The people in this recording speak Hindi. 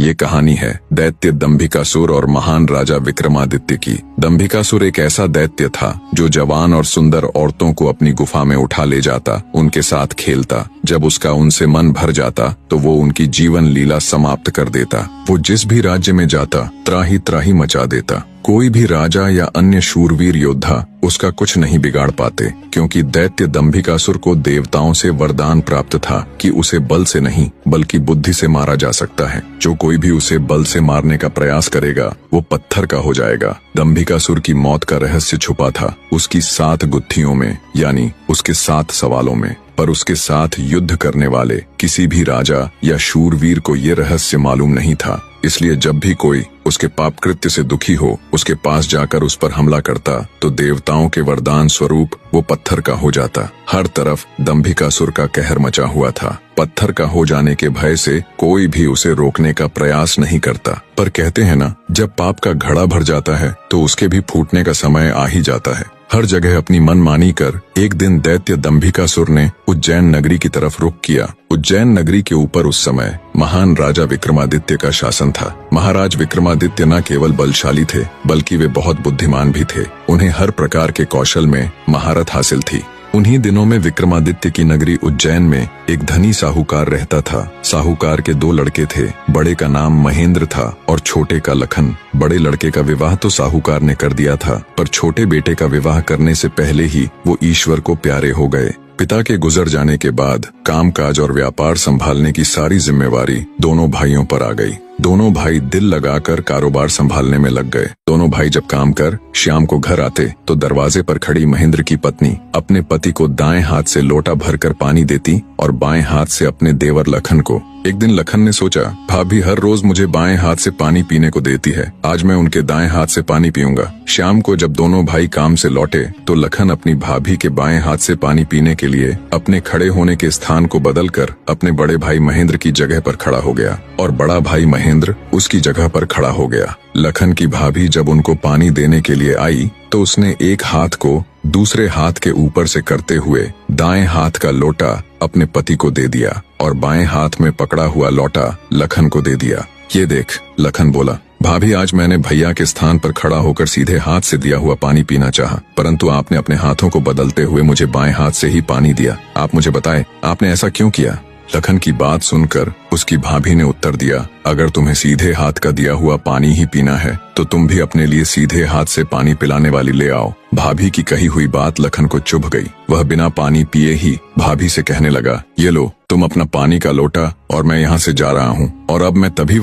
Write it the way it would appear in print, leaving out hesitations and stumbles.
ये कहानी है दैत्य दंभिकासुर और महान राजा विक्रमादित्य की। दंभिकासुर एक ऐसा दैत्य था जो जवान और सुंदर औरतों को अपनी गुफा में उठा ले जाता, उनके साथ खेलता। जब उसका उनसे मन भर जाता तो वो उनकी जीवन लीला समाप्त कर देता। वो जिस भी राज्य में जाता त्राही त्राही मचा देता। कोई भी राजा या अन्य शूरवीर योद्धा उसका कुछ नहीं बिगाड़ पाते, क्योंकि दैत्य दंभिकासुर को देवताओं से वरदान प्राप्त था कि उसे बल से नहीं बल्कि बुद्धि से मारा जा सकता है। जो कोई भी उसे बल से मारने का प्रयास करेगा वो पत्थर का हो जाएगा। दंभिकासुर की मौत का रहस्य छुपा था उसकी 7 गुत्थियों में, यानी उसके 7 सवालों में। पर उसके साथ युद्ध करने वाले किसी भी राजा या शूरवीर को ये रहस्य मालूम नहीं था। इसलिए जब भी कोई उसके पाप कृत्य से दुखी हो उसके पास जाकर उस पर हमला करता तो देवताओं के वरदान स्वरूप वो पत्थर का हो जाता। हर तरफ दंभिकासुर का कहर मचा हुआ था। पत्थर का हो जाने के भय से कोई भी उसे रोकने का प्रयास नहीं करता। पर कहते हैं ना, जब पाप का घड़ा भर जाता है तो उसके भी फूटने का समय आ ही जाता है। हर जगह अपनी मनमानी कर एक दिन दैत्य दंभिकासुर ने उज्जैन नगरी की तरफ रुख किया। उज्जैन नगरी के ऊपर उस समय महान राजा विक्रमादित्य का शासन था। महाराज विक्रमादित्य न केवल बलशाली थे बल्कि वे बहुत बुद्धिमान भी थे। उन्हें हर प्रकार के कौशल में महारत हासिल थी। उन्हीं दिनों में विक्रमादित्य की नगरी उज्जैन में एक धनी साहूकार रहता था। साहूकार के 2 लड़के थे। बड़े का नाम महेंद्र था और छोटे का लखन। बड़े लड़के का विवाह तो साहूकार ने कर दिया था, पर छोटे बेटे का विवाह करने से पहले ही वो ईश्वर को प्यारे हो गए। पिता के गुजर जाने के बाद कामकाज और व्यापार संभालने की सारी जिम्मेवारी दोनों भाइयों पर आ गई। दोनों भाई दिल लगाकर कारोबार संभालने में लग गए। दोनों भाई जब काम कर शाम को घर आते तो दरवाजे पर खड़ी महेंद्र की पत्नी अपने पति को दाएं हाथ से लोटा भरकर पानी देती और बाएं हाथ से अपने देवर लखन को। एक दिन लखन ने सोचा, भाभी हर रोज मुझे बाएं हाथ से पानी पीने को देती है, आज मैं उनके दाएं हाथ से पानी पीऊंगा। शाम को जब दोनों भाई काम से लौटे तो लखन अपनी भाभी के बाएं हाथ से पानी पीने के लिए अपने खड़े होने के स्थान को बदलकर अपने बड़े भाई महेंद्र की जगह पर खड़ा हो गया और बड़ा भाई महेंद्र उसकी जगह पर खड़ा हो गया। लखन की भाभी जब उनको पानी देने के लिए आई तो उसने एक हाथ को दूसरे हाथ के ऊपर से करते हुए दाएं हाथ का लोटा अपने पति को दे दिया और बाएं हाथ में पकड़ा हुआ लोटा लखन को दे दिया। ये देख, लखन बोला, भाभी आज मैंने भैया के स्थान पर खड़ा होकर सीधे हाथ से दिया हुआ पानी पीना चाहा, परंतु आपने अपने हाथों को बदलते हुए मुझे बाएं हाथ से ही पानी दिया। आप मुझे बताएं, आपने ऐसा क्यों किया? लखन की बात सुनकर उसकी भाभी ने उत्तर दिया, अगर तुम्हें सीधे हाथ का दिया हुआ पानी ही पीना है तो तुम भी अपने लिए सीधे हाथ से पानी पिलाने वाली ले आओ। भाभी की कही हुई बात लखन को चुभ गई। वह बिना पानी पिए ही भाभी से कहने लगा, ये लो तुम अपना पानी का लोटा और मैं यहाँ से जा रहा हूँ और अब मैं तभी